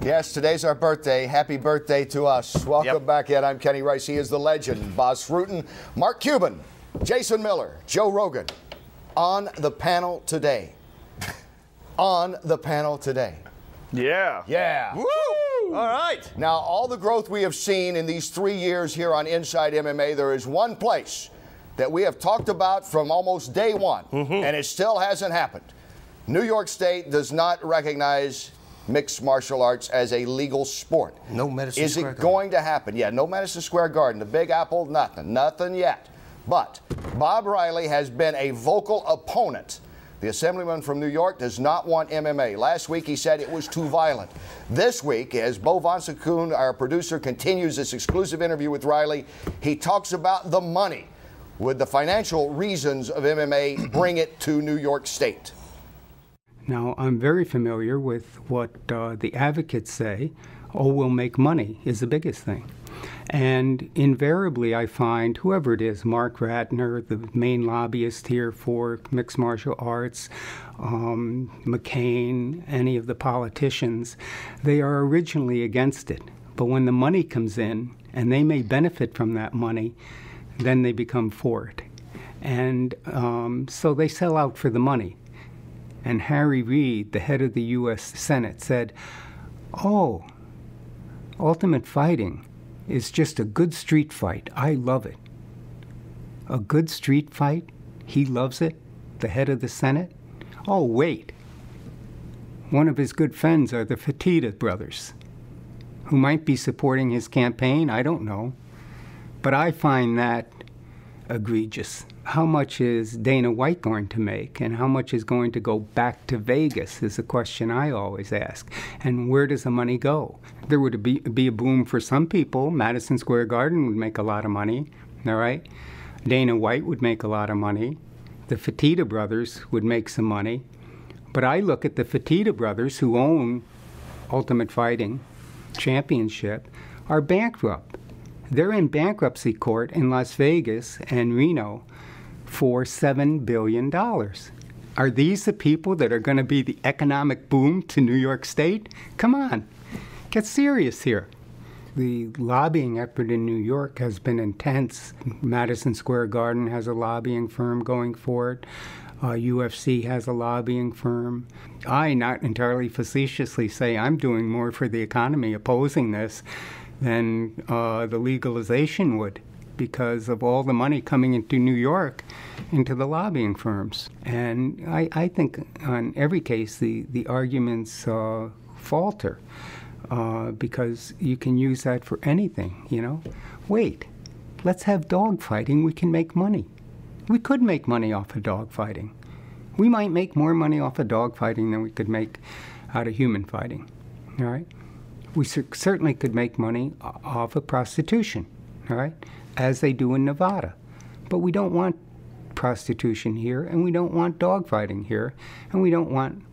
Yes, today's our birthday. Happy birthday to us. Welcome back, Ed. I'm Kenny Rice. He is the legend. Bas Rutten, Mark Cuban, Jason Miller, Joe Rogan. On the panel today. On the panel today. Yeah. Yeah. Woo! All right. Now, all the growth we have seen in these 3 years here on Inside MMA, there is one place that we have talked about from almost day one, and it still hasn't happened. New York State does not recognize mixed martial arts as a legal sport. No Madison Square Garden. Is it going to happen? Yeah, no Madison Square Garden. The Big Apple, nothing. Nothing yet. But Bob Riley has been a vocal opponent. The assemblyman from New York does not want MMA. Last week he said it was too violent. This week, as Bo Von Secoon, our producer, continues this exclusive interview with Riley, he talks about the money. Would the financial reasons of MMA bring it to New York State? Now, I'm very familiar with what the advocates say. Oh, we'll make money is the biggest thing. And invariably, I find whoever it is, Mark Ratner, the main lobbyist here for mixed martial arts, McCain, any of the politicians, they are originally against it. But when the money comes in, and they may benefit from that money, then they become for it. And so they sell out for the money. And Harry Reid, the head of the U.S. Senate, said, oh, Ultimate Fighting is just a good street fight. I love it. A good street fight? He loves it? The head of the Senate? Oh, wait. One of his good friends are the Fertitta brothers, who might be supporting his campaign. I don't know. But I find that egregious. How much is Dana White going to make, and how much is going to go back to Vegas is a question I always ask. And where does the money go? There would be a boom for some people. Madison Square Garden would make a lot of money, all right? Dana White would make a lot of money. The Fertitta brothers would make some money. But I look at the Fertitta brothers, who own Ultimate Fighting Championship, are bankrupt. They're in bankruptcy court in Las Vegas and Reno for $7 billion. Are these the people that are going to be the economic boom to New York State? Come on, get serious here. The lobbying effort in New York has been intense. Madison Square Garden has a lobbying firm going for it. UFC has a lobbying firm. I, not entirely facetiously, say I'm doing more for the economy opposing this than the legalization would, because of all the money coming into New York, into the lobbying firms. And I think on every case the arguments falter because you can use that for anything, you know. Wait, let's have dog fighting, we can make money. We could make money off of dog fighting. We might make more money off of dog fighting than we could make out of human fighting, all right? We certainly could make money off of prostitution, all right, as they do in Nevada. But we don't want prostitution here, and we don't want dog fighting here, and we don't want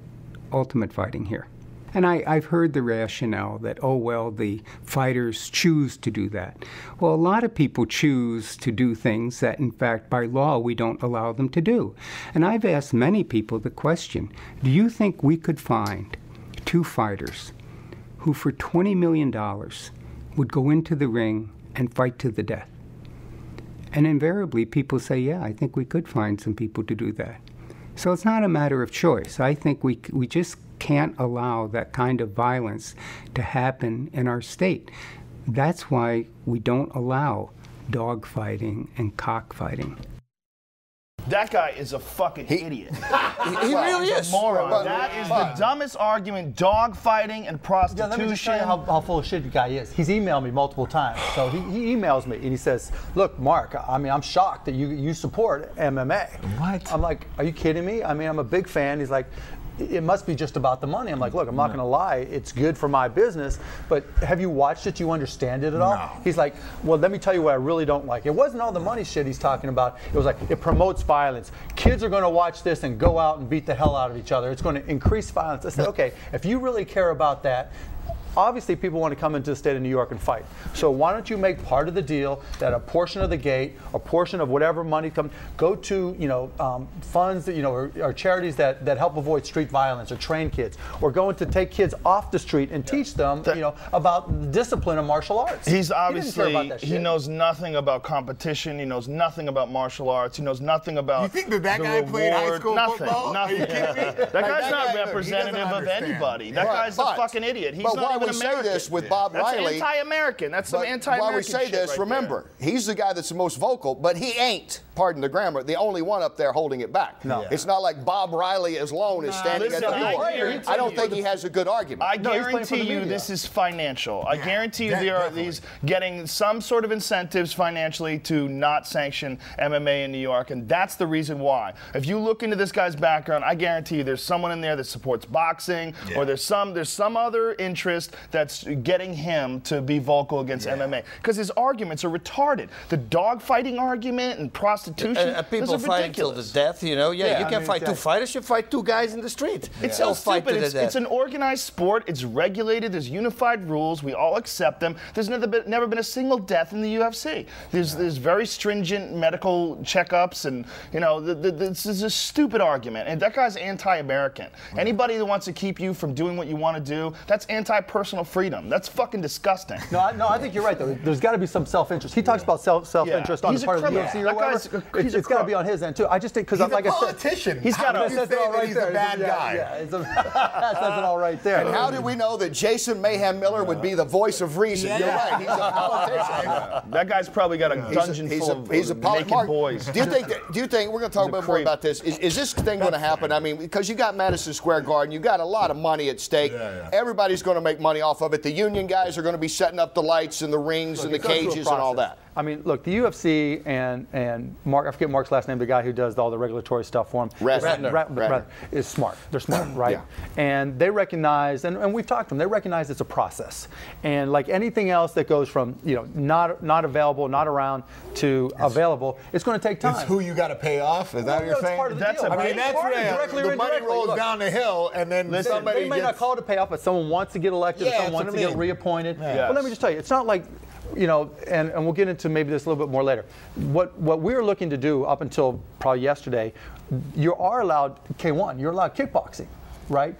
ultimate fighting here. And I've heard the rationale that, oh, well, the fighters choose to do that. Well, a lot of people choose to do things that, in fact, by law, we don't allow them to do. And I've asked many people the question, do you think we could find two fighters who for $20 million would go into the ring and fight to the death? And invariably, people say, yeah, I think we could find some people to do that. So it's not a matter of choice. I think we just can't allow that kind of violence to happen in our state. That's why we don't allow dog fighting and cockfighting. That guy is a fucking idiot. He really is. A moron. That is the dumbest argument. Dog fighting and prostitution. Yeah, let me just tell you how full of shit the guy is. He's emailed me multiple times. So he emails me and he says, look, Mark, I mean, I'm shocked that you support MMA. What? I'm like, are you kidding me? I mean, I'm a big fan. He's like, it must be just about the money. I'm like, look, I'm not going to lie. It's good for my business, but have you watched it? Do you understand it at all? No. He's like, well, let me tell you what I really don't like. It wasn't all the money shit he's talking about. It was like, it promotes violence. Kids are going to watch this and go out and beat the hell out of each other. It's going to increase violence. I said, okay, if you really care about that, obviously people want to come into the state of New York and fight. So why don't you make part of the deal that a portion of the gate, a portion of whatever money comes, go to funds that or charities that help avoid street violence or train kids, or going to take kids off the street and teach them about the discipline of martial arts. He's obviously he didn't care about that shit. He knows nothing about competition. He knows nothing about martial arts. He knows nothing about. You think that guy played high school football? Nothing. Are you kidding me? That guy's not representative of anybody. That guy's a fucking idiot. He's not even American. Why we say this with Bob Riley? That's anti-American. That's some anti-American Why we say this, remember, he's the guy that's the most vocal, but he ain't, pardon the grammar, the only one up there holding it back. No. It's not like Bob Riley alone is standing at the door. I don't think he has a good argument. I guarantee you this is financial. I guarantee you there are these getting some sort of incentives financially to not sanction MMA in New York, and that's the reason why. If you look into this guy's background, I guarantee you there's someone in there that supports boxing, or there's some other interest that's getting him to be vocal against MMA. Because his arguments are retarded. The dogfighting argument and prostitution, people fighting till the death, you can fight two fighters, you fight two guys in the street. It's so stupid. It's an organized sport. It's regulated. There's unified rules. We all accept them. There's never been a single death in the UFC. There's very stringent medical checkups, and this is a stupid argument. And that guy's anti-American. Anybody that wants to keep you from doing what you want to do, that's anti-personal freedom. That's fucking disgusting. No, I think you're right though. There's got to be some self-interest. He talks about self-interest on the part of the UFC or whatever. It's got to be on his end too. I just think because like I said, politician. He's got to say that he's a bad guy. Yeah, that says it all right there. And how did we know that Jason Mayhem Miller would be the voice of reason? You're right. He's a politician. That guy's probably got a dungeon full of naked boys. Do you think we're going to talk a bit more about this? Is this thing going to happen? I mean, because you got Madison Square Garden, you got a lot of money at stake. Everybody's going to make money off of it. The union guys are going to be setting up the lights and the rings and the cages and all that. I mean, look, the UFC and Mark, I forget Mark's last name, the guy who does all the regulatory stuff for him. Ratner. Is smart. They're smart, right? And they recognize, and we've talked to them, they recognize it's a process. And like anything else that goes from, not available, not around to available, it's going to take time. It's who you got to pay off, is that what you're saying? Part of the deal. That's real. The money rolls down the hill, and then somebody they may not call it a payoff, but someone wants to get elected, or someone wants to get reappointed. But let me just tell you, it's not like, and we'll get into maybe this a little bit more later. What we're looking to do up until probably yesterday, you are allowed K1, you're allowed kickboxing, right?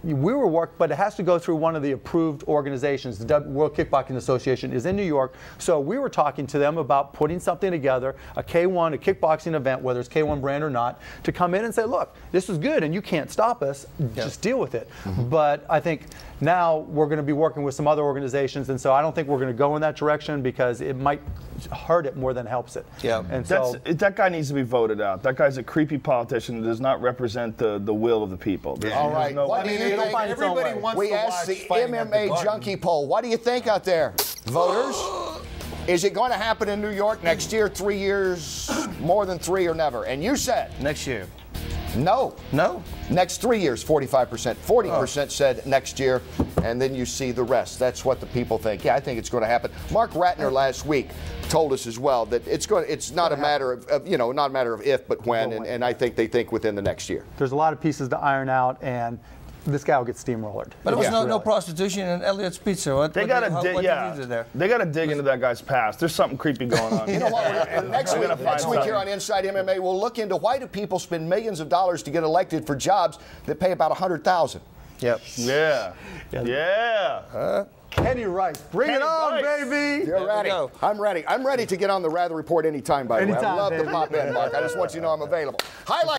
We were worked, but it has to go through one of the approved organizations. The World Kickboxing Association is in New York. So we were talking to them about putting something together, a K1, a kickboxing event, whether it's K1 brand or not, to come in and say, look, this is good and you can't stop us, just deal with it. But I think now we're going to be working with some other organizations, and so I don't think we're going to go in that direction because it might hurt it more than helps it. And so that guy needs to be voted out. That guy's a creepy politician that does not represent the will of the people. All right. What do you think? Everybody wants we to asked the watch MMA Junkie poll. What do you think out there, voters? Is it going to happen in New York next year, 3 years, more than 3 or never? And you said next year. No. Next 3 years, 45%. 40% said next year, and then you see the rest. That's what the people think. Yeah, I think it's going to happen. Mark Ratner last week told us as well that it's not a matter of not a matter of if, but when, and I think they think within the next year. There's a lot of pieces to iron out, and this guy will get steamrollered. But there was no prostitution in Elliot's Pizza. They got to dig into that guy's past. There's something creepy going on. You know what? Next week here on Inside MMA, we'll look into why do people spend millions of dollars to get elected for jobs that pay about $100,000. Yeah. Kenny Rice, bring it on, baby. You're ready. I'm ready. I'm ready to get on the Rather Report anytime, by the way. I love to pop in, Mark. I just want you to know I'm available. Highlight.